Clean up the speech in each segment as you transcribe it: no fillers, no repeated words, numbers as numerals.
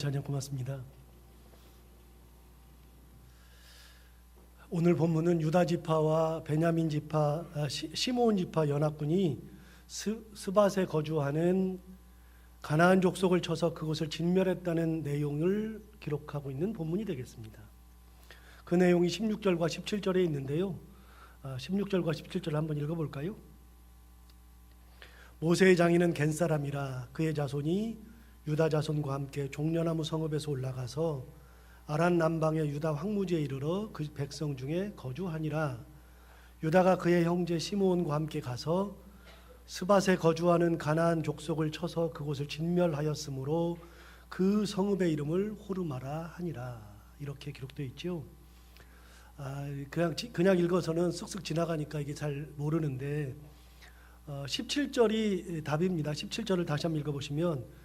찬양 고맙습니다. 오늘 본문은 유다 지파와 베냐민 지파, 시므온 지파 연합군이 스밧에 거주하는 가나안 족속을 쳐서 그곳을 진멸했다는 내용을 기록하고 있는 본문이 되겠습니다. 그 내용이 16절과 17절에 있는데요. 16절과 17절을 한번 읽어볼까요? 모세의 장인은 겐 사람이라 그의 자손이 유다 자손과 함께 종려나무 성읍에서 올라가서 아란 남방의 유다 황무지에 이르러 그 백성 중에 거주하니라. 유다가 그의 형제 시므온과 함께 가서 스밧에 거주하는 가나안 족속을 쳐서 그곳을 진멸하였으므로 그 성읍의 이름을 호르마라 하니라. 이렇게 기록되어 있죠. 그냥 읽어서는 쓱쓱 지나가니까 이게 잘 모르는데 17절이 답입니다. 17절을 다시 한번 읽어보시면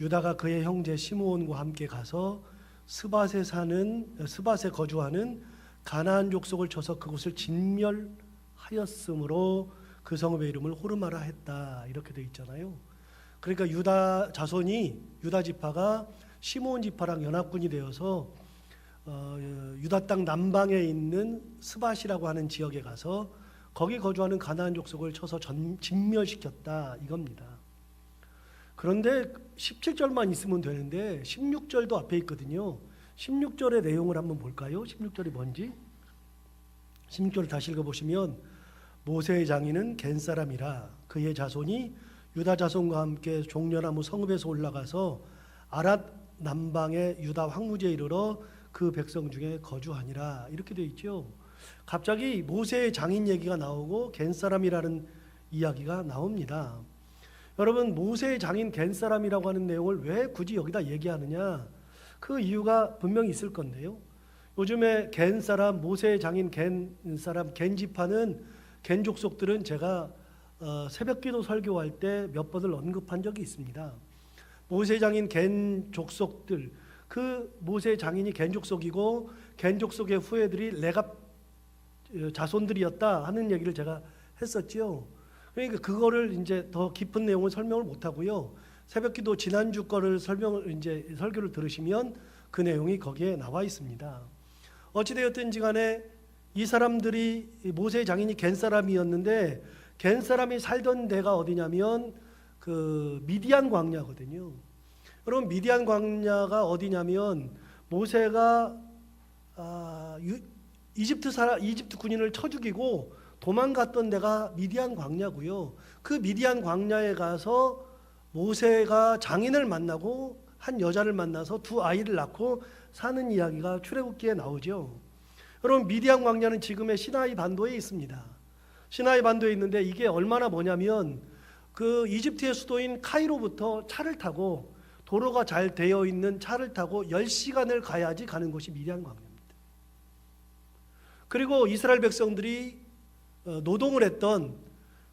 유다가 그의 형제 시므온과 함께 가서 스밧에 거주하는 가나안 족속을 쳐서 그곳을 진멸하였으므로 그 성읍의 이름을 호르마라 했다. 이렇게 되어 있잖아요. 그러니까 유다 지파가 시므온 지파랑 연합군이 되어서 유다 땅 남방에 있는 스밧이라고 하는 지역에 가서 거기 거주하는 가나안 족속을 쳐서 진멸시켰다 이겁니다. 그런데 17절만 있으면 되는데 16절도 앞에 있거든요. 16절의 내용을 한번 볼까요? 16절이 뭔지? 16절을 다시 읽어보시면 모세의 장인은 겐 사람이라 그의 자손이 유다 자손과 함께 종려나무 성읍에서 올라가서 아랏 남방의 유다 황무지에 이르러 그 백성 중에 거주하니라. 이렇게 되어 있죠. 갑자기 모세의 장인 얘기가 나오고 겐 사람이라는 이야기가 나옵니다. 여러분, 모세의 장인 겐 사람이라고 하는 내용을 왜 굳이 여기다 얘기하느냐? 그 이유가 분명히 있을 건데요. 요즘에 겐 사람, 모세의 장인 겐 사람, 겐 지파는 겐 족속들은 제가 새벽기도 설교할 때 몇 번을 언급한 적이 있습니다. 모세의 장인 겐 족속들, 그 모세의 장인이 겐 족속이고 겐 족속의 후예들이 레갑 자손들이었다 하는 얘기를 제가 했었지요. 그러니까 그거를 이제 더 깊은 내용을 설명을 못 하고요. 새벽기도 지난주 거를 설교를 들으시면 그 내용이 거기에 나와 있습니다. 어찌 되었든지 간에 이 사람들이 모세의 장인이 겐 사람이었는데 겐 사람이 살던 데가 어디냐면 그 미디안 광야거든요. 여러분, 미디안 광야가 어디냐면 모세가 이집트 군인을 쳐 죽이고 도망갔던 데가 미디안 광야고요. 그 미디안 광야에 가서 모세가 장인을 만나고 한 여자를 만나서 두 아이를 낳고 사는 이야기가 출애굽기에 나오죠. 여러분, 미디안 광야는 지금의 시나이 반도에 있습니다. 시나이 반도에 있는데 이게 얼마나 뭐냐면 그 이집트의 수도인 카이로부터 차를 타고 도로가 잘 되어 있는 차를 타고 10시간을 가야지 가는 곳이 미디안 광야입니다. 그리고 이스라엘 백성들이 노동을 했던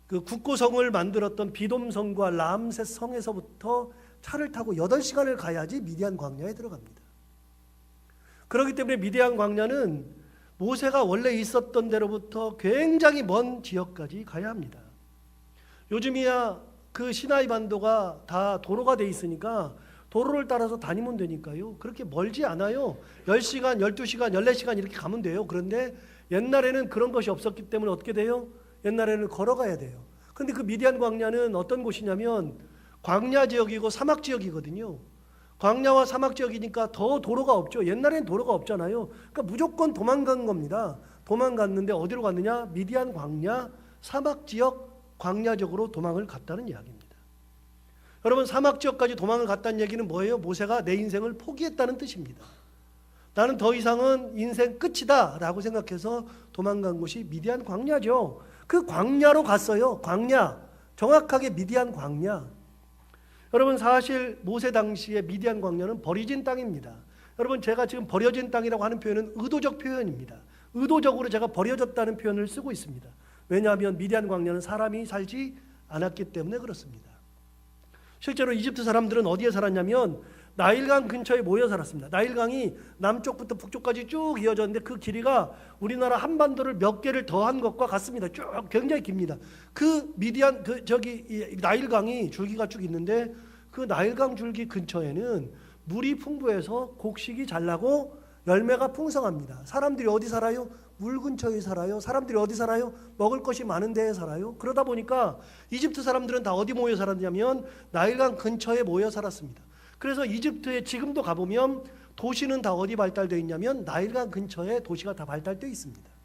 그 국고성을 만들었던 비돔성과 람셋 성에서부터 차를 타고 8시간을 가야지 미디안 광야에 들어갑니다. 그렇기 때문에 미디안 광야는 모세가 원래 있었던 데로부터 굉장히 먼 지역까지 가야 합니다. 요즘이야 그 시나이 반도가 다 도로가 돼 있으니까 도로를 따라서 다니면 되니까요. 그렇게 멀지 않아요. 10시간, 12시간, 14시간 이렇게 가면 돼요. 그런데 옛날에는 그런 것이 없었기 때문에 어떻게 돼요? 옛날에는 걸어가야 돼요. 그런데 그 미디안 광야는 어떤 곳이냐면 광야 지역이고 사막 지역이거든요. 광야와 사막 지역이니까 더 도로가 없죠. 옛날에는 도로가 없잖아요. 그러니까 무조건 도망간 겁니다. 도망갔는데 어디로 갔느냐? 미디안 광야, 사막 지역, 광야적으로 도망을 갔다는 이야기입니다. 여러분, 사막 지역까지 도망을 갔다는 얘기는 뭐예요? 모세가 내 인생을 포기했다는 뜻입니다. 나는 더 이상은 인생 끝이다 라고 생각해서 도망간 곳이 미디안 광야죠. 그 광야로 갔어요. 광야, 정확하게 미디안 광야. 여러분, 사실 모세 당시에 미디안 광야는 버려진 땅입니다. 여러분, 제가 지금 버려진 땅이라고 하는 표현은 의도적 표현입니다. 의도적으로 제가 버려졌다는 표현을 쓰고 있습니다. 왜냐하면 미디안 광야는 사람이 살지 않았기 때문에 그렇습니다. 실제로 이집트 사람들은 어디에 살았냐면 나일강 근처에 모여 살았습니다. 나일강이 남쪽부터 북쪽까지 쭉 이어졌는데 그 길이가 우리나라 한반도를 몇 개를 더한 것과 같습니다. 쭉 굉장히 깁니다. 그 미디안 나일강이 줄기가 쭉 있는데 그 나일강 줄기 근처에는 물이 풍부해서 곡식이 잘 나고 열매가 풍성합니다. 사람들이 어디 살아요? 물 근처에 살아요. 사람들이 어디 살아요? 먹을 것이 많은 데에 살아요. 그러다 보니까 이집트 사람들은 다 어디 모여 살았냐면 나일강 근처에 모여 살았습니다. 그래서 이집트에 지금도 가보면 도시는 다 어디 발달되어 있냐면 나일강 근처에 도시가 다 발달되어 있습니다.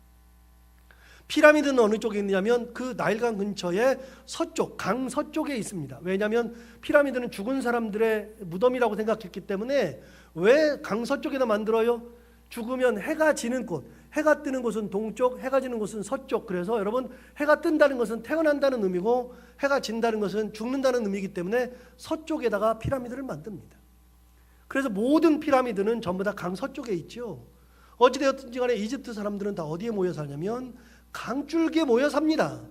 피라미드는 어느 쪽에 있냐면 그 나일강 근처에 서쪽, 강 서쪽에 있습니다. 왜냐하면 피라미드는 죽은 사람들의 무덤이라고 생각했기 때문에 왜 강 서쪽에다 만들어요? 죽으면 해가 지는 곳, 해가 뜨는 곳은 동쪽, 해가 지는 곳은 서쪽. 그래서 여러분, 해가 뜬다는 것은 태어난다는 의미고 해가 진다는 것은 죽는다는 의미이기 때문에 서쪽에다가 피라미드를 만듭니다. 그래서 모든 피라미드는 전부 다 강 서쪽에 있죠. 어찌되었든지 간에 이집트 사람들은 다 어디에 모여 사냐면 강줄기에 모여 삽니다.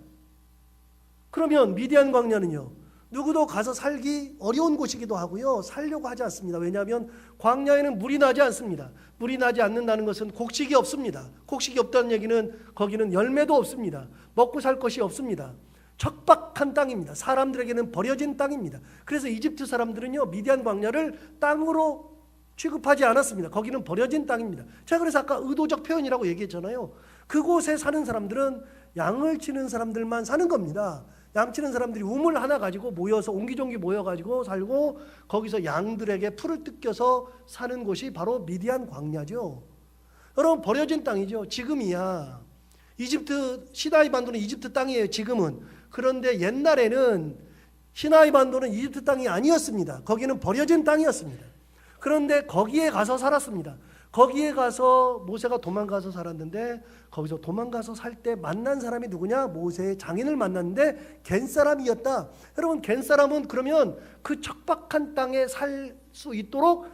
그러면 미디안 광야는요, 누구도 가서 살기 어려운 곳이기도 하고요, 살려고 하지 않습니다. 왜냐하면 광야에는 물이 나지 않습니다. 물이 나지 않는다는 것은 곡식이 없습니다. 곡식이 없다는 얘기는 거기는 열매도 없습니다. 먹고 살 것이 없습니다. 척박한 땅입니다. 사람들에게는 버려진 땅입니다. 그래서 이집트 사람들은요, 미디안 광야를 땅으로 취급하지 않았습니다. 거기는 버려진 땅입니다. 제가 그래서 아까 의도적 표현이라고 얘기했잖아요. 그곳에 사는 사람들은 양을 치는 사람들만 사는 겁니다. 양 치는 사람들이 우물 하나 가지고 모여서 옹기종기 모여가지고 살고 거기서 양들에게 풀을 뜯겨서 사는 곳이 바로 미디안 광야죠. 여러분, 버려진 땅이죠. 지금이야 이집트 시나이 반도는 이집트 땅이에요. 지금은. 그런데 옛날에는 시나이 반도는 이집트 땅이 아니었습니다. 거기는 버려진 땅이었습니다. 그런데 거기에 가서 살았습니다. 거기에 가서 모세가 도망가서 살았는데 거기서 도망가서 살 때 만난 사람이 누구냐? 모세의 장인을 만났는데 겐 사람이었다. 여러분, 겐 사람은 그러면 그 척박한 땅에 살 수 있도록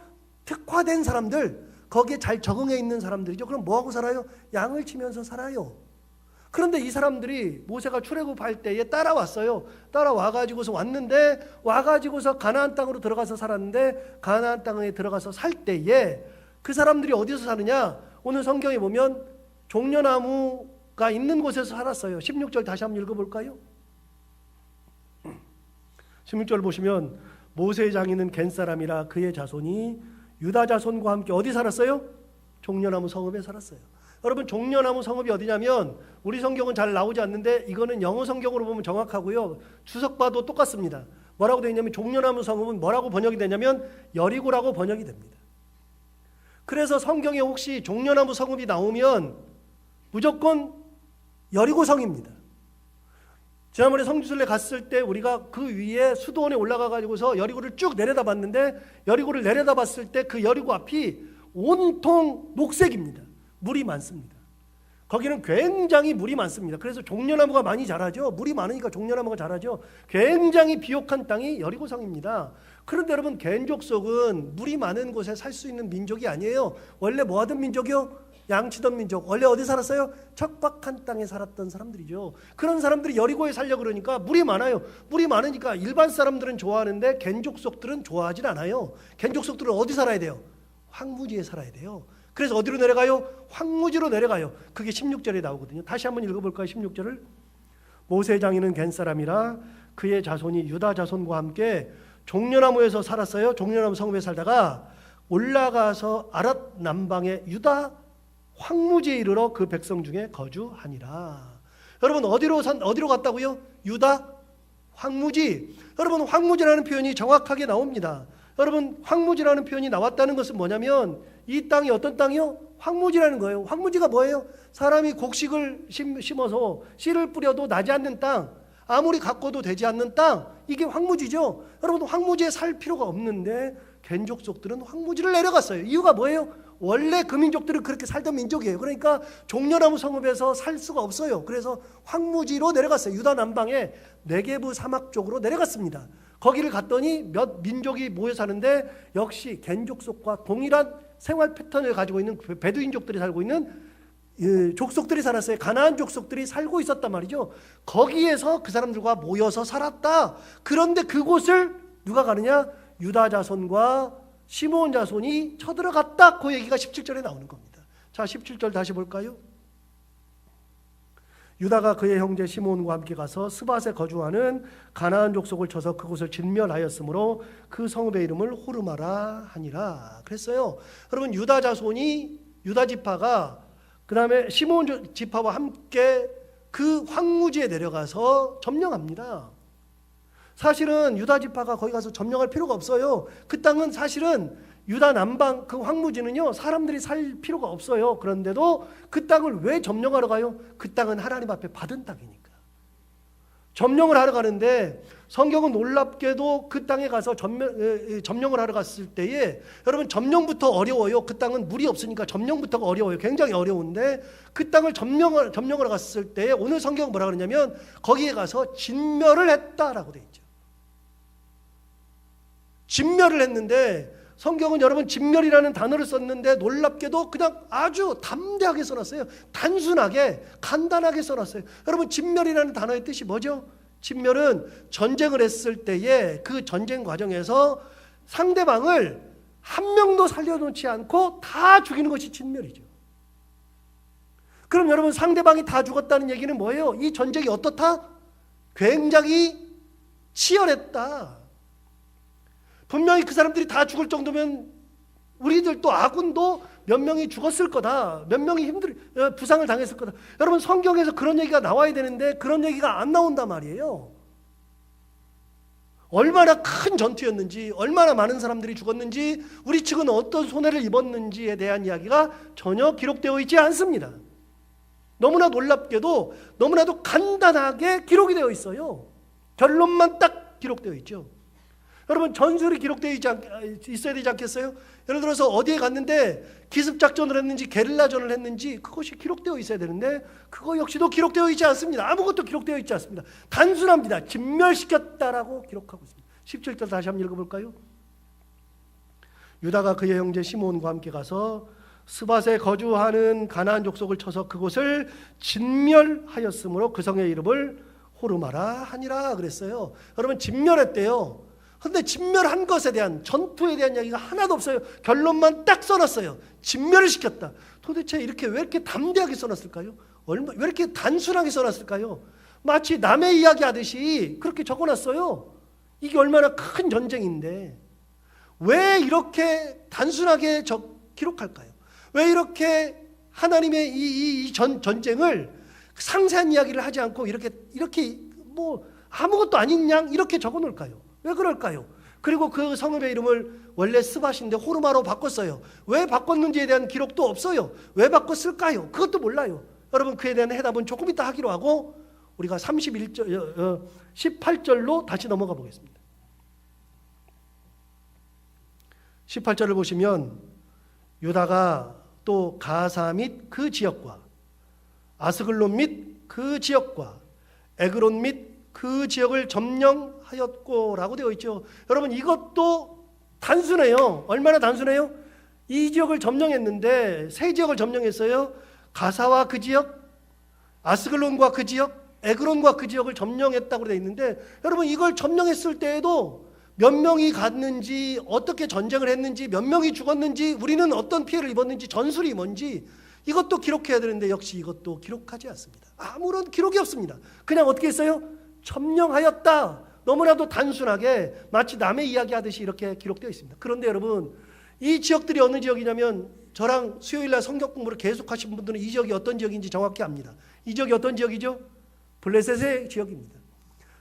특화된 사람들, 거기에 잘 적응해 있는 사람들이죠. 그럼 뭐하고 살아요? 양을 치면서 살아요. 그런데 이 사람들이 모세가 출애굽할 때에 따라왔어요. 따라와가지고서 왔는데, 와가지고서 가나안 땅으로 들어가서 살았는데, 가나안 땅에 들어가서 살 때에 그 사람들이 어디서 사느냐? 오늘 성경에 보면 종려나무가 있는 곳에서 살았어요. 16절 다시 한번 읽어볼까요? 16절 보시면 모세의 장인은 겐 사람이라 그의 자손이 유다 자손과 함께 어디 살았어요? 종려나무 성읍에 살았어요. 여러분, 종려나무 성읍이 어디냐면 우리 성경은 잘 나오지 않는데 이거는 영어 성경으로 보면 정확하고요, 주석봐도 똑같습니다. 뭐라고 되어 있냐면 종려나무 성읍은 뭐라고 번역이 되냐면 여리고라고 번역이 됩니다. 그래서 성경에 혹시 종려나무 성읍이 나오면 무조건 여리고성입니다. 지난번에 성지순례 갔을 때 우리가 그 위에 수도원에 올라가 가지고서 여리고를 쭉 내려다봤는데, 여리고를 내려다봤을 때 그 여리고 앞이 온통 녹색입니다. 물이 많습니다. 거기는 굉장히 물이 많습니다. 그래서 종려나무가 많이 자라죠. 물이 많으니까 종려나무가 자라죠. 굉장히 비옥한 땅이 여리고성입니다. 그런데 여러분, 겐 족속은 물이 많은 곳에 살 수 있는 민족이 아니에요. 원래 뭐 하던 민족이요? 양치던 민족. 원래 어디 살았어요? 척박한 땅에 살았던 사람들이죠. 그런 사람들이 여리고에 살려고 그러니까 물이 많아요. 물이 많으니까 일반 사람들은 좋아하는데 겐 족속들은 좋아하질 않아요. 겐 족속들은 어디 살아야 돼요? 황무지에 살아야 돼요. 그래서 어디로 내려가요? 황무지로 내려가요. 그게 16절에 나오거든요. 다시 한번 읽어볼까요? 16절을. 모세 장인은 겐 사람이라 그의 자손이 유다 자손과 함께 종려나무에서 살았어요. 종려나무 성읍에 살다가 올라가서 아랏 남방의 유다 황무지에 이르러 그 백성 중에 거주하니라. 여러분, 어디로 갔다고요? 유다 황무지. 여러분, 황무지라는 표현이 정확하게 나옵니다. 여러분, 황무지라는 표현이 나왔다는 것은 뭐냐면 이 땅이 어떤 땅이요? 황무지라는 거예요. 황무지가 뭐예요? 사람이 곡식을 심어서 씨를 뿌려도 나지 않는 땅, 아무리 가꿔도 되지 않는 땅, 이게 황무지죠. 여러분, 황무지에 살 필요가 없는데 겐 족속들은 황무지를 내려갔어요. 이유가 뭐예요? 원래 그 민족들은 그렇게 살던 민족이에요. 그러니까 종려나무 성읍에서 살 수가 없어요. 그래서 황무지로 내려갔어요. 유다 남방의 네게브 사막 쪽으로 내려갔습니다. 거기를 갔더니 몇 민족이 모여 사는데 역시 겐 족속과 동일한 생활 패턴을 가지고 있는 베두인족들이 살고 있는 족속들이 살았어요. 가나안 족속들이 살고 있었단 말이죠. 거기에서 그 사람들과 모여서 살았다. 그런데 그곳을 누가 가느냐? 유다 자손과 시므온 자손이 쳐들어갔다. 그 얘기가 17절에 나오는 겁니다. 자, 17절 다시 볼까요? 유다가 그의 형제 시몬과 함께 가서 스밧에 거주하는 가나안 족속을 쳐서 그곳을 진멸하였으므로 그 성읍의 이름을 호르마라 하니라. 그랬어요. 여러분, 유다 자손이, 유다 지파가 그 다음에 시몬 지파와 함께 그 황무지에 내려가서 점령합니다. 사실은 유다 지파가 거기 가서 점령할 필요가 없어요. 그 땅은 사실은 유다 남방 그 황무지는요, 사람들이 살 필요가 없어요. 그런데도 그 땅을 왜 점령하러 가요? 그 땅은 하나님 앞에 받은 땅이니까. 점령을 하러 가는데 성경은 놀랍게도 그 땅에 가서 점령을 하러 갔을 때에, 여러분, 점령부터 어려워요. 그 땅은 물이 없으니까 점령부터가 어려워요. 굉장히 어려운데 그 땅을 점령하러 갔을 때에 오늘 성경은 뭐라 그러냐면 거기에 가서 진멸을 했다라고 되어 있죠. 진멸을 했는데, 성경은 여러분 진멸이라는 단어를 썼는데 놀랍게도 그냥 아주 담대하게 써놨어요. 단순하게, 간단하게 써놨어요. 여러분, 진멸이라는 단어의 뜻이 뭐죠? 진멸은 전쟁을 했을 때에 그 전쟁 과정에서 상대방을 한 명도 살려놓지 않고 다 죽이는 것이 진멸이죠. 그럼 여러분, 상대방이 다 죽었다는 얘기는 뭐예요? 이 전쟁이 어떻다? 굉장히 치열했다. 분명히 그 사람들이 다 죽을 정도면 우리들도, 아군도 몇 명이 죽었을 거다. 몇 명이 부상을 당했을 거다. 여러분, 성경에서 그런 얘기가 나와야 되는데 그런 얘기가 안 나온단 말이에요. 얼마나 큰 전투였는지, 얼마나 많은 사람들이 죽었는지, 우리 측은 어떤 손해를 입었는지에 대한 이야기가 전혀 기록되어 있지 않습니다. 너무나 놀랍게도 너무나도 간단하게 기록이 되어 있어요. 결론만 딱 기록되어 있죠. 여러분, 전술이 기록되어 있어야 되지 않겠어요? 예를 들어서 어디에 갔는데 기습작전을 했는지 게릴라전을 했는지 그것이 기록되어 있어야 되는데 그거 역시도 기록되어 있지 않습니다. 아무것도 기록되어 있지 않습니다. 단순합니다. 진멸시켰다라고 기록하고 있습니다. 17절 다시 한번 읽어볼까요? 유다가 그의 형제 시몬과 함께 가서 스밧에 거주하는 가나안 족속을 쳐서 그곳을 진멸하였으므로 그 성의 이름을 호르마라 하니라 그랬어요. 여러분, 진멸했대요. 그런데 진멸한 것에 대한, 전투에 대한 이야기가 하나도 없어요. 결론만 딱 써놨어요. 진멸을 시켰다. 도대체 이렇게 왜 이렇게 담대하게 써놨을까요? 왜 이렇게 단순하게 써놨을까요? 마치 남의 이야기 하듯이 그렇게 적어놨어요. 이게 얼마나 큰 전쟁인데 왜 이렇게 단순하게 기록할까요? 왜 이렇게 하나님의 이 전쟁을 상세한 이야기를 하지 않고 이렇게 뭐 아무것도 아닌 양 이렇게 적어놓을까요? 왜 그럴까요? 그리고 그 성읍의 이름을 원래 스밧인데 호르마로 바꿨어요. 왜 바꿨는지에 대한 기록도 없어요. 왜 바꿨을까요? 그것도 몰라요. 여러분, 그에 대한 해답은 조금 이따 하기로 하고 우리가 18절로 다시 넘어가 보겠습니다. 18절을 보시면 유다가 또 가사 및 그 지역과 아스글론 및 그 지역과 에그론 및 그 지역을 점령하였고라고 되어 있죠. 여러분, 이것도 단순해요. 얼마나 단순해요? 이 지역을 점령했는데 세 지역을 점령했어요. 가사와 그 지역, 아스글론과 그 지역, 에그론과 그 지역을 점령했다고 되어 있는데, 여러분, 이걸 점령했을 때에도 몇 명이 갔는지, 어떻게 전쟁을 했는지, 몇 명이 죽었는지, 우리는 어떤 피해를 입었는지, 전술이 뭔지 이것도 기록해야 되는데 역시 이것도 기록하지 않습니다. 아무런 기록이 없습니다. 그냥 어떻게 했어요? 점령하였다. 너무나도 단순하게 마치 남의 이야기 하듯이 이렇게 기록되어 있습니다. 그런데 여러분, 이 지역들이 어느 지역이냐면 저랑 수요일날 성경 공부를 계속 하신 분들은 이 지역이 어떤 지역인지 정확히 압니다. 이 지역이 어떤 지역이죠? 블레셋의 지역입니다.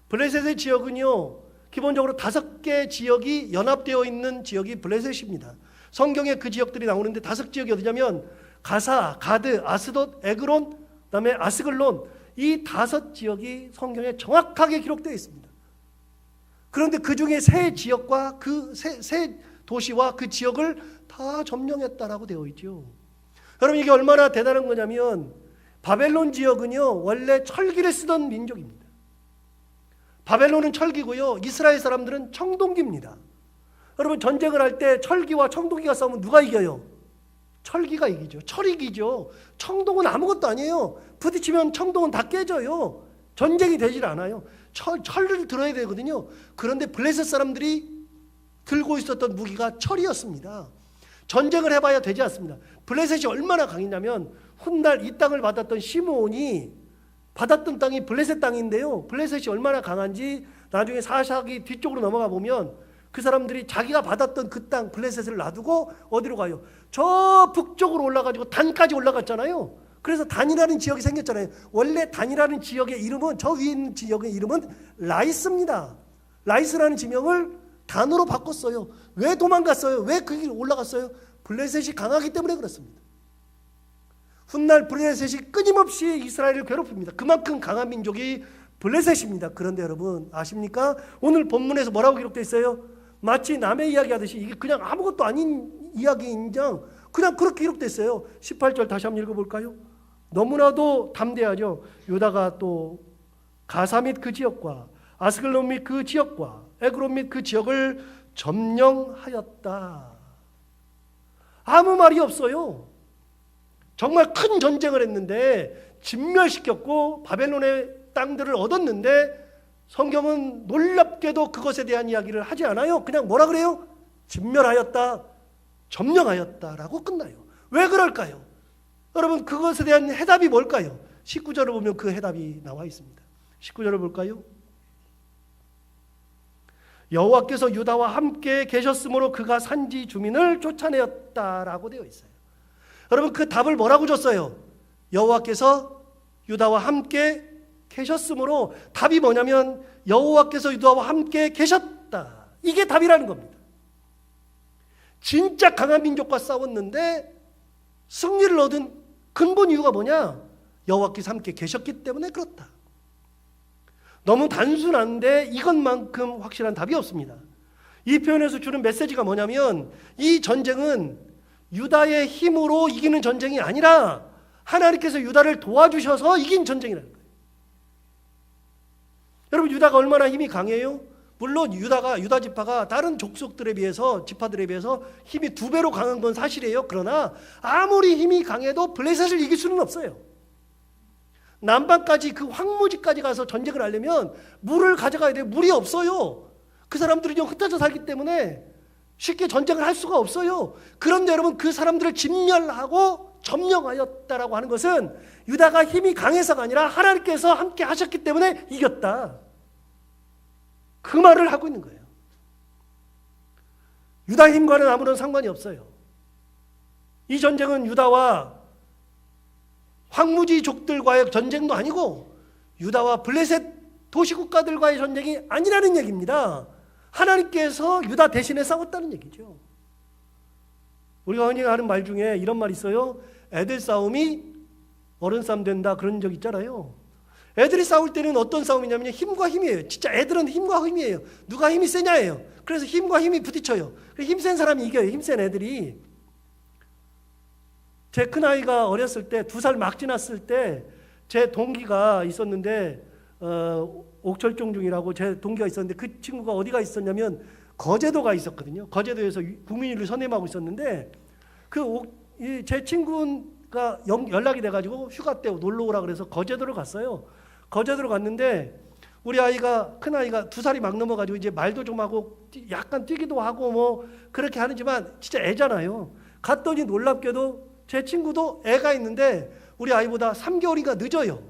블레셋의 지역은요, 기본적으로 5개 지역이 연합되어 있는 지역이 블레셋입니다. 성경에 그 지역들이 나오는데 5지역이 어디냐면 가사, 가드, 아스돗, 에그론, 그다음에 아스글론, 이 5지역이 성경에 정확하게 기록되어 있습니다. 그런데 그 중에 세 지역과 그 세 도시와 그 지역을 다 점령했다라고 되어 있죠. 여러분, 이게 얼마나 대단한 거냐면 바벨론 지역은요, 원래 철기를 쓰던 민족입니다. 바벨론은 철기고요, 이스라엘 사람들은 청동기입니다. 여러분, 전쟁을 할 때 철기와 청동기가 싸우면 누가 이겨요? 철기가 이기죠. 철이 이기죠. 청동은 아무것도 아니에요. 부딪히면 청동은 다 깨져요. 전쟁이 되질 않아요. 철을 들어야 되거든요. 그런데 블레셋 사람들이 들고 있었던 무기가 철이었습니다. 전쟁을 해봐야 되지 않습니다. 블레셋이 얼마나 강했냐면 훗날 이 땅을 받았던 시므온이 받았던 땅이 블레셋 땅인데요. 블레셋이 얼마나 강한지 나중에 사사기 뒤쪽으로 넘어가 보면 그 사람들이 자기가 받았던 그 땅 블레셋을 놔두고 어디로 가요? 저 북쪽으로 올라가지고 단까지 올라갔잖아요. 그래서 단이라는 지역이 생겼잖아요. 원래 단이라는 지역의 이름은, 저 위에 있는 지역의 이름은 라이스입니다. 라이스라는 지명을 단으로 바꿨어요. 왜 도망갔어요? 왜 그 길 올라갔어요? 블레셋이 강하기 때문에 그렇습니다. 훗날 블레셋이 끊임없이 이스라엘을 괴롭힙니다. 그만큼 강한 민족이 블레셋입니다. 그런데 여러분 아십니까? 오늘 본문에서 뭐라고 기록되어 있어요? 마치 남의 이야기 하듯이 이게 그냥 아무것도 아닌 이야기인 장 그냥 그렇게 기록되어 있어요. 18절 다시 한번 읽어볼까요? 너무나도 담대하죠. 유다가 또 가사 및 그 지역과 아스글론 및 그 지역과 에그론 및 그 지역을 점령하였다. 아무 말이 없어요. 정말 큰 전쟁을 했는데 진멸시켰고 바벨론의 땅들을 얻었는데 성경은 놀랍게도 그것에 대한 이야기를 하지 않아요. 그냥 뭐라 그래요? 진멸하였다, 점령하였다라고 끝나요. 왜 그럴까요? 여러분 그것에 대한 해답이 뭘까요? 19절을 보면 그 해답이 나와 있습니다. 19절을 볼까요? 여호와께서 유다와 함께 계셨으므로 그가 산지 주민을 쫓아내었다라고 되어 있어요. 여러분 그 답을 뭐라고 줬어요? 여호와께서 유다와 함께 계셨으므로 답이 뭐냐면 여호와께서 유다와 함께 계셨다. 이게 답이라는 겁니다. 진짜 강한 민족과 싸웠는데 승리를 얻은 근본 이유가 뭐냐? 여호와께서 함께 계셨기 때문에 그렇다. 너무 단순한데 이것만큼 확실한 답이 없습니다. 이 표현에서 주는 메시지가 뭐냐면 이 전쟁은 유다의 힘으로 이기는 전쟁이 아니라 하나님께서 유다를 도와주셔서 이긴 전쟁이라는 거예요. 여러분 유다가 얼마나 힘이 강해요? 물론 유다 지파가 다른 족속들에 비해서 지파들에 비해서 힘이 2배로 강한 건 사실이에요. 그러나 아무리 힘이 강해도 블레셋을 이길 수는 없어요. 남방까지 그 황무지까지 가서 전쟁을 하려면 물을 가져가야 돼요. 물이 없어요. 그 사람들이 좀 흩어져 살기 때문에 쉽게 전쟁을 할 수가 없어요. 그런데 여러분 그 사람들을 진멸하고 점령하였다라고 하는 것은 유다가 힘이 강해서가 아니라 하나님께서 함께 하셨기 때문에 이겼다. 그 말을 하고 있는 거예요. 유다 힘과는 아무런 상관이 없어요. 이 전쟁은 유다와 황무지족들과의 전쟁도 아니고 유다와 블레셋 도시국가들과의 전쟁이 아니라는 얘기입니다. 하나님께서 유다 대신에 싸웠다는 얘기죠. 우리가 흔히 하는 말 중에 이런 말이 있어요. 애들 싸움이 어른 싸움 된다 그런 적 있잖아요. 애들이 싸울 때는 어떤 싸움이냐면 힘과 힘이에요. 진짜 애들은 힘과 힘이에요. 누가 힘이 세냐예요. 그래서 힘과 힘이 부딪혀요. 힘센 사람이 이겨요. 힘센 애들이. 제 큰아이가 어렸을 때 2살 막 지났을 때 제 동기가 있었는데 옥철종 중이라고 제 동기가 있었는데 그 친구가 어디가 있었냐면 거제도가 있었거든요. 거제도에서 국민일을 선임하고 있었는데 제 친구가 연락이 돼가지고 휴가 때 놀러 오라 그래서 거제도를 갔어요. 거제도로 갔는데 우리 아이가 큰아이가 2살이 막 넘어가지고 이제 말도 좀 하고 약간 뛰기도 하고 뭐 그렇게 하지만 진짜 애잖아요. 갔더니 놀랍게도 제 친구도 애가 있는데 우리 아이보다 3개월인가 늦어요.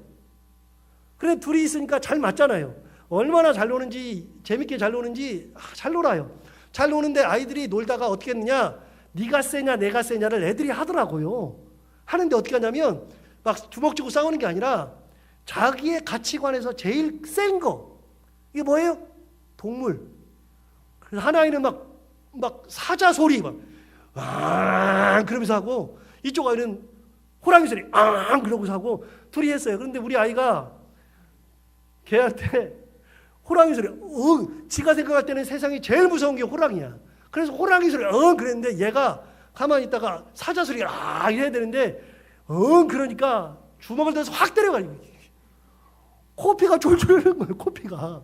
그래 둘이 있으니까 잘 맞잖아요. 얼마나 잘 노는지 재밌게 잘 노는지 잘 놀아요. 잘 노는데 아이들이 놀다가 어떻게 했느냐, 네가 세냐 내가 세냐를 애들이 하더라고요. 하는데 어떻게 하냐면 막 주먹 쥐고 싸우는 게 아니라 자기의 가치관에서 제일 센 거, 이게 뭐예요? 동물. 그래서 하나이는 막 사자 소리 막 그러면서 하고, 이쪽 아이는 호랑이 소리 그러고서 하고 둘이 했어요. 그런데 우리 아이가 걔한테 호랑이 소리 지가 생각할 때는 세상에 제일 무서운 게 호랑이야. 그래서 호랑이 소리 그랬는데 얘가 가만히 있다가 사자 소리 이래야 되는데 그러니까 주먹을 들어서 확 때려가지고 코피가 졸졸 흐르는 거예요. 코피가.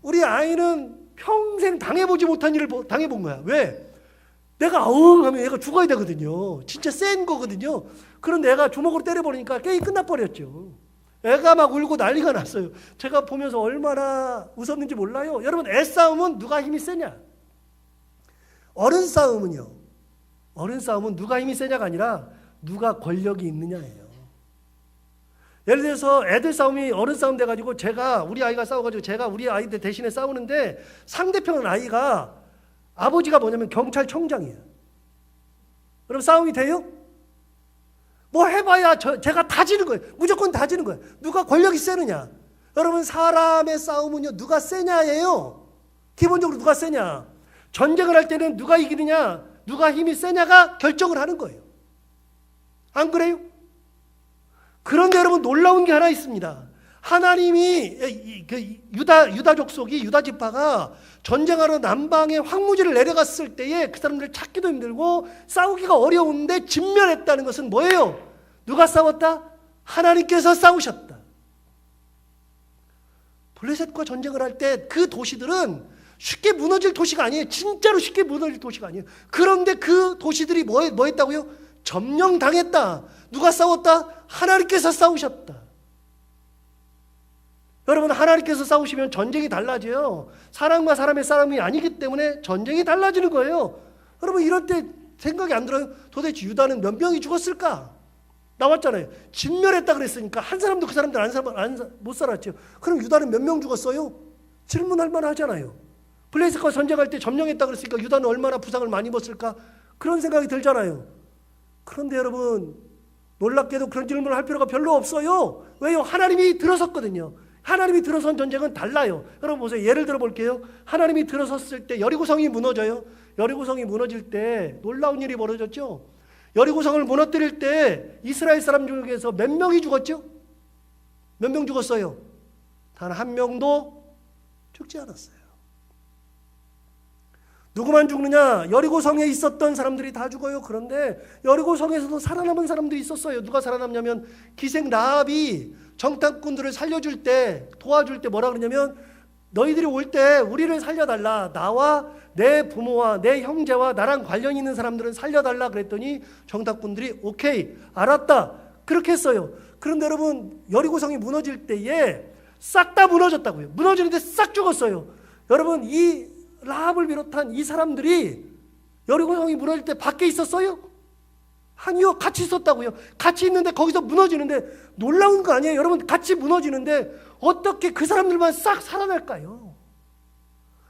우리 아이는 평생 당해보지 못한 일을 당해본 거야. 왜? 내가 하면 얘가 죽어야 되거든요. 진짜 센 거거든요. 그런데 애가 주먹으로 때려버리니까 게임이 끝나버렸죠. 애가 막 울고 난리가 났어요. 제가 보면서 얼마나 웃었는지 몰라요. 여러분, 애 싸움은 누가 힘이 세냐? 어른 싸움은요. 어른 싸움은 누가 힘이 세냐가 아니라 누가 권력이 있느냐예요. 예를 들어서 애들 싸움이 어른 싸움 돼가지고 우리 아이가 싸워가지고 제가 우리 아이들 대신에 싸우는데 상대편 아이가 아버지가 뭐냐면 경찰청장이에요. 그럼 싸움이 돼요? 뭐 해봐야 제가 다 지는 거예요. 무조건 다 지는 거예요. 누가 권력이 세느냐? 여러분, 사람의 싸움은요, 누가 세냐예요. 기본적으로 누가 세냐. 전쟁을 할 때는 누가 이기느냐, 누가 힘이 세냐가 결정을 하는 거예요. 안 그래요? 그런데 여러분, 놀라운 게 하나 있습니다. 하나님이 유다 족속이, 유다 지파가 전쟁하러 남방에 황무지를 내려갔을 때에 그 사람들 찾기도 힘들고 싸우기가 어려운데 진멸했다는 것은 뭐예요? 누가 싸웠다? 하나님께서 싸우셨다. 블레셋과 전쟁을 할 때 그 도시들은 쉽게 무너질 도시가 아니에요. 진짜로 쉽게 무너질 도시가 아니에요. 그런데 그 도시들이 뭐 했다고요? 점령당했다. 누가 싸웠다? 하나님께서 싸우셨다. 여러분, 하나님께서 싸우시면 전쟁이 달라져요. 사람과 사람의 싸움이 아니기 때문에 전쟁이 달라지는 거예요. 여러분, 이럴 때 생각이 안 들어요? 도대체 유다는 몇 명이 죽었을까? 나왔잖아요. 진멸했다 그랬으니까 한 사람도 그 사람들 못 살았죠. 그럼 유다는 몇 명 죽었어요? 질문할 만하잖아요. 블레셋과 전쟁할 때 점령했다 그랬으니까 유다는 얼마나 부상을 많이 입었을까? 그런 생각이 들잖아요. 그런데 여러분, 놀랍게도 그런 질문을 할 필요가 별로 없어요. 왜요? 하나님이 들어섰거든요. 하나님이 들어선 전쟁은 달라요. 여러분 보세요. 예를 들어 볼게요. 하나님이 들어섰을 때 여리고성이 무너져요. 여리고성이 무너질 때 놀라운 일이 벌어졌죠. 여리고성을 무너뜨릴 때 이스라엘 사람 중에서 몇 명이 죽었죠? 몇 명 죽었어요? 단 한 명도 죽지 않았어요. 누구만 죽느냐? 여리고성에 있었던 사람들이 다 죽어요. 그런데 여리고성에서도 살아남은 사람들이 있었어요. 누가 살아남냐면 기생 라합이 정탐꾼들을 살려줄 때, 도와줄 때 뭐라 그러냐면 너희들이 올 때 우리를 살려달라. 나와 내 부모와 내 형제와 나랑 관련 있는 사람들은 살려달라 그랬더니 정탐꾼들이 오케이, 알았다. 그렇게 했어요. 그런데 여러분, 여리고성이 무너질 때에 싹 다 무너졌다고요. 무너지는데 싹 죽었어요. 여러분, 이 라합을 비롯한 이 사람들이 여리고성이 무너질 때 밖에 있었어요? 아니요, 같이 있었다고요. 같이 있는데 거기서 무너지는데 놀라운 거 아니에요? 여러분, 같이 무너지는데 어떻게 그 사람들만 싹 살아날까요?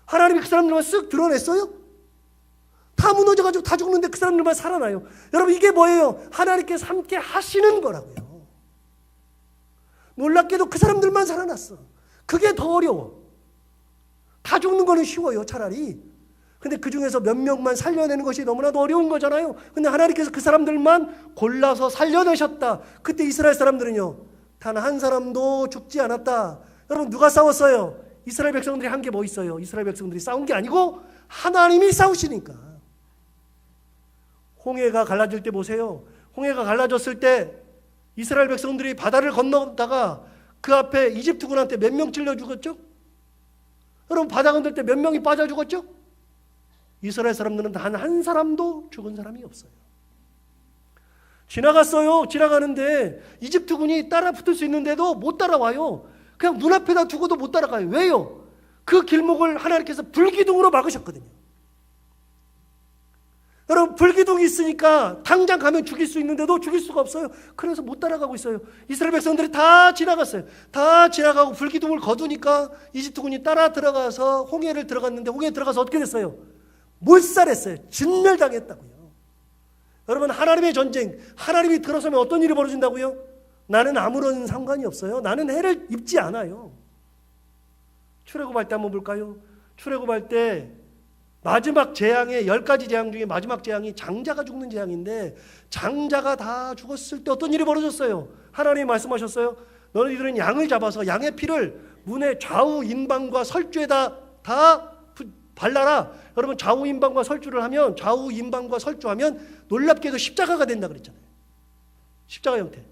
하나님이 그 사람들만 쓱 드러냈어요? 다 무너져가지고 다 죽는데 그 사람들만 살아나요. 여러분, 이게 뭐예요? 하나님께서 함께 하시는 거라고요. 놀랍게도 그 사람들만 살아났어. 그게 더 어려워. 다 죽는 거는 쉬워요, 차라리. 근데 그 중에서 몇 명만 살려내는 것이 너무나도 어려운 거잖아요. 근데 하나님께서 그 사람들만 골라서 살려내셨다. 그때 이스라엘 사람들은요, 단 한 사람도 죽지 않았다. 여러분, 누가 싸웠어요? 이스라엘 백성들이 한 게 뭐 있어요? 이스라엘 백성들이 싸운 게 아니고 하나님이 싸우시니까. 홍해가 갈라질 때 보세요. 홍해가 갈라졌을 때 이스라엘 백성들이 바다를 건너다가 그 앞에 이집트군한테 몇 명 찔려 죽었죠? 여러분, 바다 건널 때 몇 명이 빠져 죽었죠? 이스라엘 사람들은 단 한 사람도 죽은 사람이 없어요. 지나갔어요. 지나가는데 이집트군이 따라 붙을 수 있는데도 못 따라와요. 그냥 눈앞에다 두고도 못 따라가요. 왜요? 그 길목을 하나님께서 불기둥으로 막으셨거든요. 여러분, 불기둥이 있으니까 당장 가면 죽일 수 있는데도 죽일 수가 없어요. 그래서 못 따라가고 있어요. 이스라엘 백성들이 다 지나갔어요. 다 지나가고 불기둥을 거두니까 이집트군이 따라 들어가서 홍해를 들어갔는데 홍해에 들어가서 어떻게 됐어요? 몰살했어요. 진멸당했다고요. 여러분, 하나님의 전쟁, 하나님이 들어서면 어떤 일이 벌어진다고요? 나는 아무런 상관이 없어요. 나는 해를 입지 않아요. 출애굽할 때 한번 볼까요? 출애굽할 때 마지막 재앙의 10가지 재앙 중에 마지막 재앙이 장자가 죽는 재앙인데, 장자가 다 죽었을 때 어떤 일이 벌어졌어요? 하나님이 말씀하셨어요. 너희들은 양을 잡아서 양의 피를 문의 좌우 인방과 설주에다 다 발라라. 여러분, 좌우 인방과 설주를 하면, 좌우 인방과 설주하면 놀랍게도 십자가가 된다 그랬잖아요. 십자가 형태.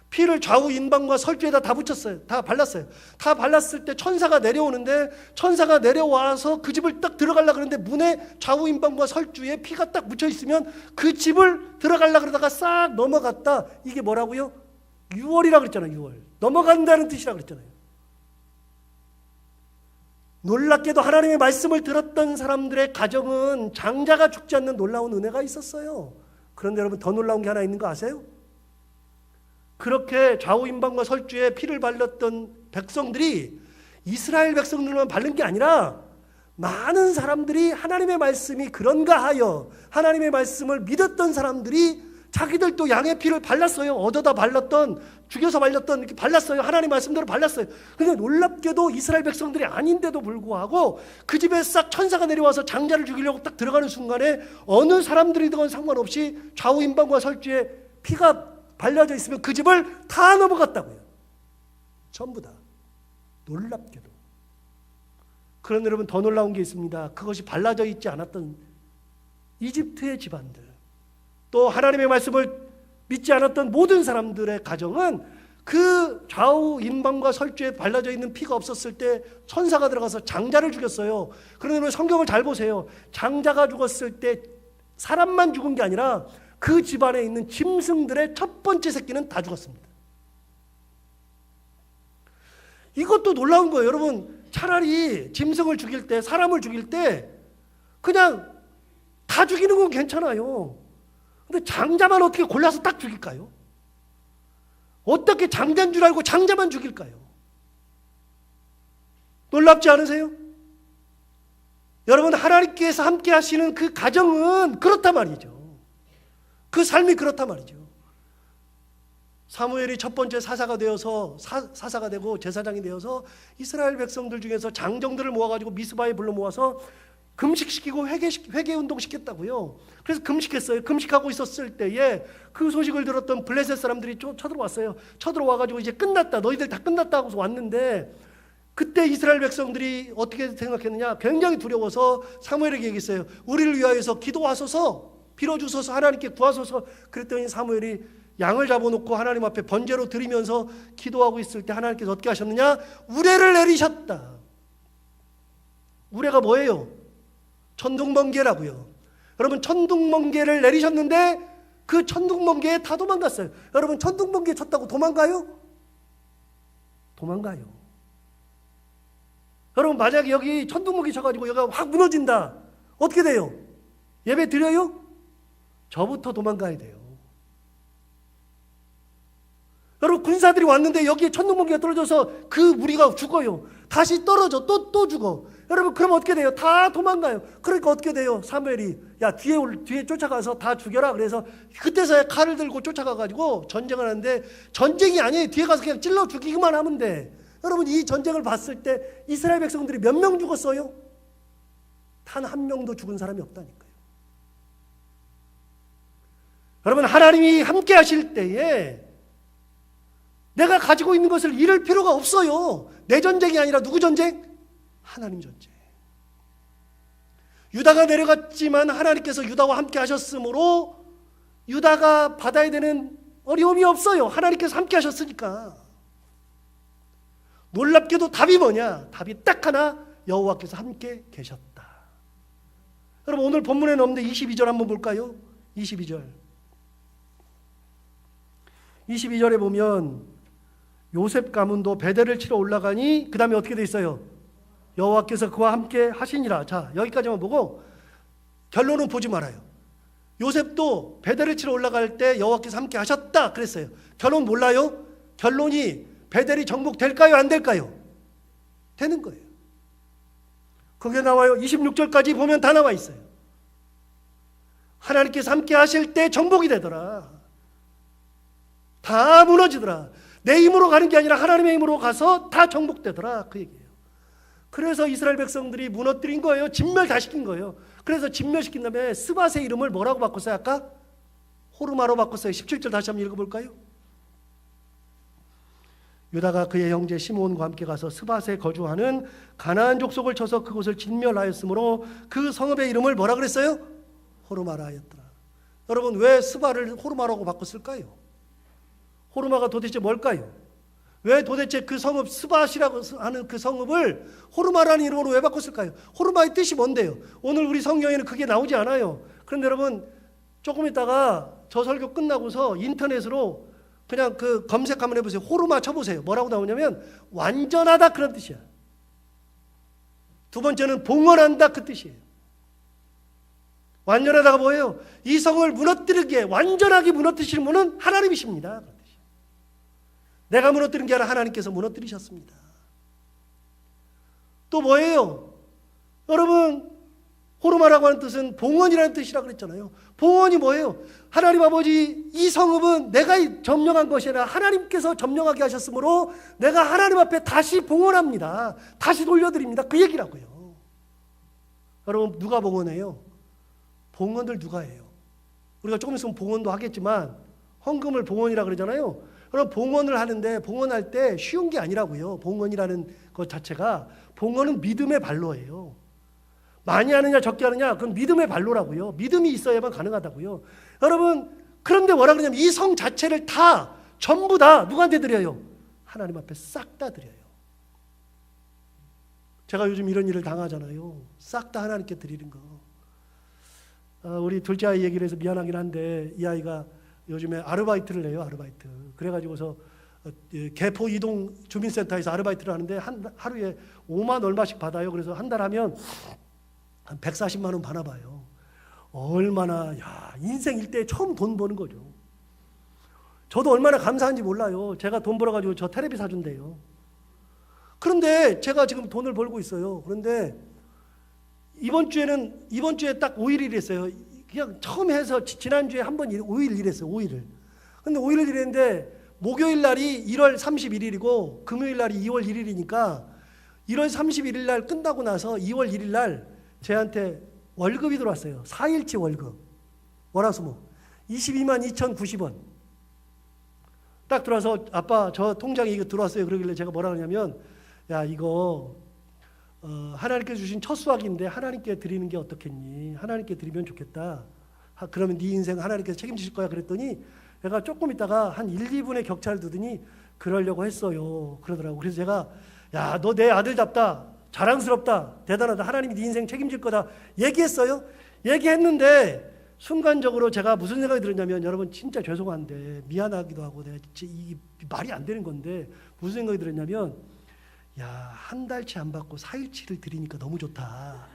피를 좌우 인방과 설주에다 다 붙였어요. 다 발랐어요. 다 발랐을 때 천사가 내려오는데, 천사가 내려와서 그 집을 딱 들어가려고 그러는데 문에 좌우 인방과 설주에 피가 딱 묻혀 있으면 그 집을 들어가려고 그러다가 싹 넘어갔다. 이게 뭐라고요? 유월이라고 그랬잖아요. 유월. 넘어간다는 뜻이라고 그랬잖아요. 놀랍게도 하나님의 말씀을 들었던 사람들의 가정은 장자가 죽지 않는 놀라운 은혜가 있었어요. 그런데 여러분, 더 놀라운 게 하나 있는 거 아세요? 그렇게 좌우임방과 설주에 피를 발랐던 백성들이 이스라엘 백성들만 바른 게 아니라 많은 사람들이 하나님의 말씀이 그런가 하여 하나님의 말씀을 믿었던 사람들이 자기들도 양의 피를 발랐어요. 얻어다 발랐던, 죽여서 발랐던, 이렇게 발랐어요. 하나님 말씀대로 발랐어요. 근데 놀랍게도 이스라엘 백성들이 아닌데도 불구하고 그 집에 싹 천사가 내려와서 장자를 죽이려고 딱 들어가는 순간에 어느 사람들이든 상관없이 좌우임방과 설주에 피가 발라져 있으면 그 집을 다 넘어갔다고요. 전부 다. 놀랍게도. 그런데 여러분, 더 놀라운 게 있습니다. 그것이 발라져 있지 않았던 이집트의 집안들, 또 하나님의 말씀을 믿지 않았던 모든 사람들의 가정은 그 좌우 임방과 설주에 발라져 있는 피가 없었을 때 천사가 들어가서 장자를 죽였어요. 그런데 성경을 잘 보세요. 장자가 죽었을 때 사람만 죽은 게 아니라 그 집안에 있는 짐승들의 첫 번째 새끼는 다 죽었습니다. 이것도 놀라운 거예요. 여러분, 차라리 짐승을 죽일 때, 사람을 죽일 때 그냥 다 죽이는 건 괜찮아요. 근데 장자만 어떻게 골라서 딱 죽일까요? 어떻게 장자인 줄 알고 장자만 죽일까요? 놀랍지 않으세요? 여러분, 하나님께서 함께 하시는 그 가정은 그렇단 말이죠. 그 삶이 그렇단 말이죠. 사무엘이 첫 번째 사사가 되어서 사사가 되고 제사장이 되어서 이스라엘 백성들 중에서 장정들을 모아가지고 미스바에 불러 모아서 금식시키고 회개운동 시켰다고요. 그래서 금식했어요. 금식하고 있었을 때에 그 소식을 들었던 블레셋 사람들이 쳐들어왔어요. 쳐들어와가지고 이제 끝났다, 너희들 다 끝났다 하고서 왔는데, 그때 이스라엘 백성들이 어떻게 생각했느냐, 굉장히 두려워서 사무엘에게 얘기했어요. 우리를 위하여서 기도하소서, 빌어주소서, 하나님께 구하소서. 그랬더니 사무엘이 양을 잡아놓고 하나님 앞에 번제로 드리면서 기도하고 있을 때 하나님께서 어떻게 하셨느냐, 우레를 내리셨다. 우레가 뭐예요? 천둥번개라고요. 여러분, 천둥번개를 내리셨는데 그 천둥번개에 다 도망갔어요. 여러분, 천둥번개 쳤다고 도망가요? 도망가요. 여러분, 만약에 여기 천둥번개 쳐가지고 여기가 확 무너진다, 어떻게 돼요? 예배 드려요? 저부터 도망가야 돼요. 여러분, 군사들이 왔는데 여기에 천둥번개가 떨어져서 그 무리가 죽어요. 다시 떨어져 또 죽어. 여러분, 그럼 어떻게 돼요? 다 도망가요. 그러니까 어떻게 돼요? 사무엘이 야, 뒤에 쫓아가서 다 죽여라. 그래서 그때서야 칼을 들고 쫓아가가지고 전쟁을 하는데, 전쟁이 아니에요. 뒤에 가서 그냥 찔러 죽이기만 하면 돼. 여러분, 이 전쟁을 봤을 때 이스라엘 백성들이 몇 명 죽었어요? 단 한 명도 죽은 사람이 없다니까요. 여러분, 하나님이 함께 하실 때에 내가 가지고 있는 것을 잃을 필요가 없어요. 내 전쟁이 아니라 누구 전쟁? 하나님 전쟁. 유다가 내려갔지만 하나님께서 유다와 함께 하셨으므로 유다가 받아야 되는 어려움이 없어요. 하나님께서 함께 하셨으니까. 놀랍게도 답이 뭐냐? 답이 딱 하나, 여호와께서 함께 계셨다. 여러분, 오늘 본문에는 없는데 22절 한번 볼까요? 22절. 22절에 보면 요셉 가문도 베델을 치러 올라가니, 그 다음에 어떻게 돼 있어요? 여호와께서 그와 함께 하시니라. 자, 여기까지만 보고 결론은 보지 말아요. 요셉도 베델을 치러 올라갈 때 여호와께서 함께 하셨다 그랬어요. 결론 몰라요? 결론이 베델이 정복될까요? 안 될까요? 되는 거예요. 거기에 나와요. 26절까지 보면 다 나와 있어요. 하나님께서 함께 하실 때 정복이 되더라. 다 무너지더라. 내 힘으로 가는 게 아니라 하나님의 힘으로 가서 다 정복되더라, 그 얘기예요. 그래서 이스라엘 백성들이 무너뜨린 거예요. 진멸 다 시킨 거예요. 그래서 진멸시킨 다음에 스밧의 이름을 뭐라고 바꿨어요? 아까? 호르마로 바꿨어요. 17절 다시 한번 읽어볼까요? 유다가 그의 형제 시므온과 함께 가서 스밧에 거주하는 가나안 족속을 쳐서 그곳을 진멸하였으므로 그 성읍의 이름을 뭐라 그랬어요? 호르마라 하였더라. 여러분, 왜 스밧을 호르마라고 바꿨을까요? 호르마가 도대체 뭘까요? 왜 도대체 그 성읍 스밧이라고 하는 그 성읍을 호르마라는 이름으로 왜 바꿨을까요? 호르마의 뜻이 뭔데요? 오늘 우리 성경에는 그게 나오지 않아요. 그런데 여러분, 조금 있다가 저 설교 끝나고서 인터넷으로 그냥 그 검색 한번 해보세요. 호르마 쳐보세요. 뭐라고 나오냐면 완전하다, 그런 뜻이야. 두 번째는 봉헌한다, 그 뜻이에요. 완전하다가 뭐예요? 이 성을 무너뜨리게 완전하게 무너뜨리시는 분은 하나님이십니다. 내가 무너뜨린 게 아니라 하나님께서 무너뜨리셨습니다. 또 뭐예요? 여러분, 호르마라고 하는 뜻은 봉헌이라는 뜻이라고 그랬잖아요. 봉헌이 뭐예요? 하나님 아버지, 이 성읍은 내가 점령한 것이 아니라 하나님께서 점령하게 하셨으므로 내가 하나님 앞에 다시 봉헌합니다. 다시 돌려드립니다. 그 얘기라고요. 여러분, 누가 봉헌해요? 봉헌을 누가 해요? 우리가 조금 있으면 봉헌도 하겠지만 헌금을 봉헌이라고 그러잖아요. 그럼 봉헌을 하는데 봉헌할 때 쉬운 게 아니라고요. 봉헌이라는 것 자체가, 봉헌은 믿음의 발로예요. 많이 하느냐 적게 하느냐, 그건 믿음의 발로라고요. 믿음이 있어야만 가능하다고요. 여러분, 그런데 뭐라 그러냐면 이 성 자체를 다, 전부 다 누구한테 드려요? 하나님 앞에 싹 다 드려요. 제가 요즘 이런 일을 당하잖아요. 싹 다 하나님께 드리는 거. 우리 둘째 아이 얘기를 해서 미안하긴 한데, 이 아이가 요즘에 아르바이트를 해요. 아르바이트. 그래가지고서 개포 이동 주민센터에서 아르바이트를 하는데 하루에 5만 얼마씩 받아요. 그래서 한 달 하면 한 140만 원 받나 봐요. 얼마나, 인생 일대에 처음 돈 버는 거죠. 저도 얼마나 감사한지 몰라요. 제가 돈 벌어가지고 저 테레비 사준대요. 그런데 제가 지금 돈을 벌고 있어요. 그런데 이번 주에 딱 5일 일했어요. 그냥 처음 해서 지난주에 한 번 5일 일했어요. 5일을. 근데 5일을 일했는데 목요일 날이 1월 31일이고 금요일 날이 2월 1일이니까 1월 31일 날 끝나고 나서 2월 1일 날 제한테 월급이 들어왔어요. 4일치 월급. 월화수목. 22만 2,090원. 딱 들어와서 아빠 저 통장에 이거 들어왔어요. 그러길래 제가 뭐라 그러냐면, 야, 이거 하나님께서 주신 첫 수확인데 하나님께 드리는 게 어떻겠니? 하나님께 드리면 좋겠다. 그러면 네 인생 하나님께서 책임지실 거야. 그랬더니 내가 조금 있다가 한 1, 2분의 격차를 두더니 그러려고 했어요. 그러더라고. 그래서 제가, 야, 너 내 아들답다. 자랑스럽다. 대단하다. 하나님이 네 인생 책임질 거다. 얘기했어요. 얘기했는데 순간적으로 제가 무슨 생각이 들었냐면, 여러분 진짜 죄송한데 미안하기도 하고 내가 이 말이 안 되는 건데 무슨 생각이 들었냐면, 야, 한 달치 안 받고 4일치를 드리니까 너무 좋다.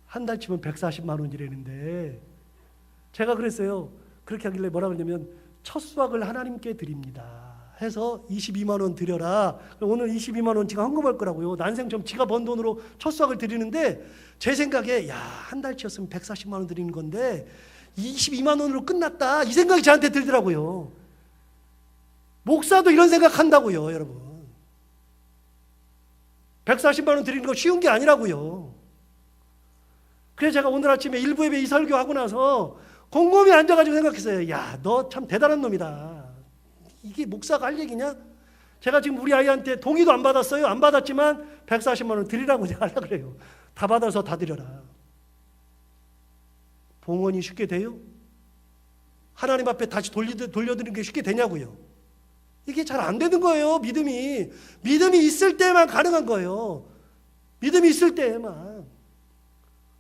한 달치면 140만 원이라는데 제가 그랬어요. 그렇게 하길래 뭐라 그러냐면, 첫 수확을 하나님께 드립니다 해서 22만 원 드려라. 오늘 22만 원 지가 헌금할 거라고요. 난생 좀 지가 번 돈으로 첫 수확을 드리는데, 제 생각에, 야, 한 달치였으면 140만 원 드리는 건데 22만 원으로 끝났다, 이 생각이 저한테 들더라고요. 목사도 이런 생각한다고요. 여러분, 140만 원 드리는 거 쉬운 게 아니라고요. 그래서 제가 오늘 아침에 일부 예배 이 설교하고 나서 곰곰이 앉아가지고 생각했어요. 야, 너 참 대단한 놈이다. 이게 목사가 할 얘기냐? 제가 지금 우리 아이한테 동의도 안 받았어요. 안 받았지만 140만 원 드리라고 제가 하려고 그래요. 다 받아서 다 드려라. 봉헌이 쉽게 돼요? 하나님 앞에 다시 돌려드리는 게 쉽게 되냐고요? 이게 잘 안 되는 거예요. 믿음이 있을 때만 가능한 거예요. 믿음이 있을 때에만.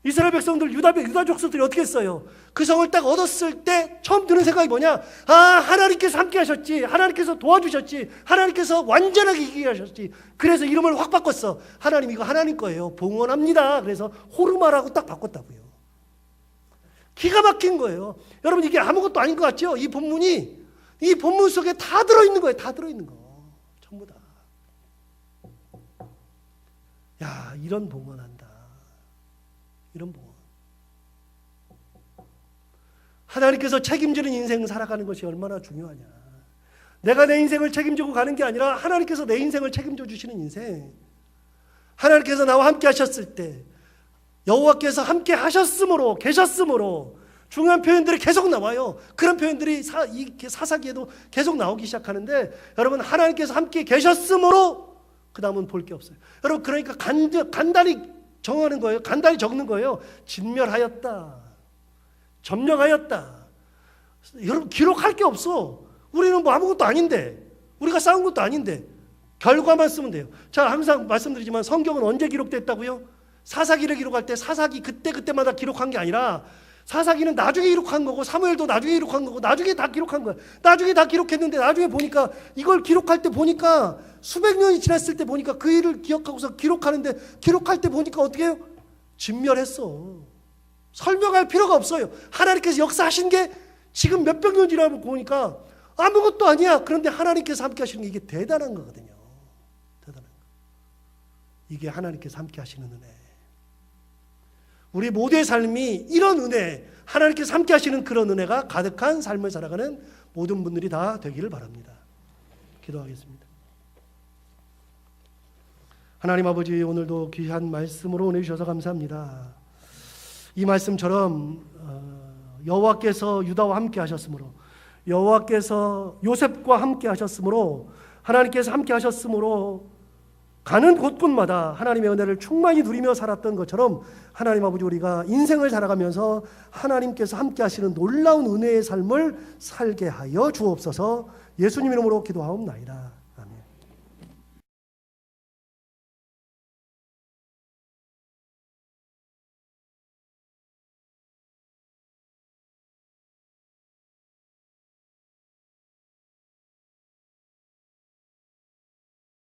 이스라엘 백성들, 유다 족속들이 어떻게 했어요? 그 성을 딱 얻었을 때 처음 드는 생각이 뭐냐? 아, 하나님께서 함께 하셨지. 하나님께서 도와주셨지. 하나님께서 완전하게 이기게 하셨지. 그래서 이름을 확 바꿨어. 하나님, 이거 하나님 거예요. 봉헌합니다. 그래서 호르마라고 딱 바꿨다고요. 기가 막힌 거예요. 여러분, 이게 아무것도 아닌 것 같죠? 이 본문 속에 다 들어있는 거예요. 다 들어있는 거. 전부 다. 야, 이런 봉헌한다. 이런 봉헌. 하나님께서 책임지는 인생 살아가는 것이 얼마나 중요하냐. 내가 내 인생을 책임지고 가는 게 아니라 하나님께서 내 인생을 책임져 주시는 인생. 하나님께서 나와 함께 하셨을 때, 여호와께서 함께 하셨으므로, 계셨으므로, 중요한 표현들이 계속 나와요. 그런 표현들이 사사기에도 계속 나오기 시작하는데, 여러분, 하나님께서 함께 계셨으므로 그 다음은 볼 게 없어요. 여러분, 그러니까 간단히 정하는 거예요. 간단히 적는 거예요. 진멸하였다, 점령하였다. 여러분, 기록할 게 없어. 우리는 뭐 아무것도 아닌데, 우리가 싸운 것도 아닌데 결과만 쓰면 돼요. 자, 항상 말씀드리지만 성경은 언제 기록됐다고요? 사사기를 기록할 때 사사기 그때마다 기록한 게 아니라, 사사기는 나중에 기록한 거고 사무엘도 나중에 기록한 거고 나중에 다 기록한 거야. 나중에 다 기록했는데 나중에 보니까, 이걸 기록할 때 보니까 수백 년이 지났을 때 보니까 그 일을 기억하고서 기록하는데, 기록할 때 보니까 어떻게 해요? 진멸했어. 설명할 필요가 없어요. 하나님께서 역사하신 게 지금 몇백 년 지나고 보니까 아무것도 아니야. 그런데 하나님께서 함께 하시는 게 이게 대단한 거거든요. 대단한 거. 이게 하나님께서 함께 하시는 은혜. 우리 모두의 삶이 이런 은혜, 하나님께서 함께 하시는 그런 은혜가 가득한 삶을 살아가는 모든 분들이 다 되기를 바랍니다. 기도하겠습니다. 하나님 아버지, 오늘도 귀한 말씀으로 은혜 주셔서 감사합니다. 이 말씀처럼 여호와께서 유다와 함께 하셨으므로, 여호와께서 요셉과 함께 하셨으므로, 하나님께서 함께 하셨으므로 가는 곳곳마다 하나님의 은혜를 충만히 누리며 살았던 것처럼 하나님 아버지, 우리가 인생을 살아가면서 하나님께서 함께 하시는 놀라운 은혜의 삶을 살게 하여 주옵소서. 예수님 이름으로 기도하옵나이다.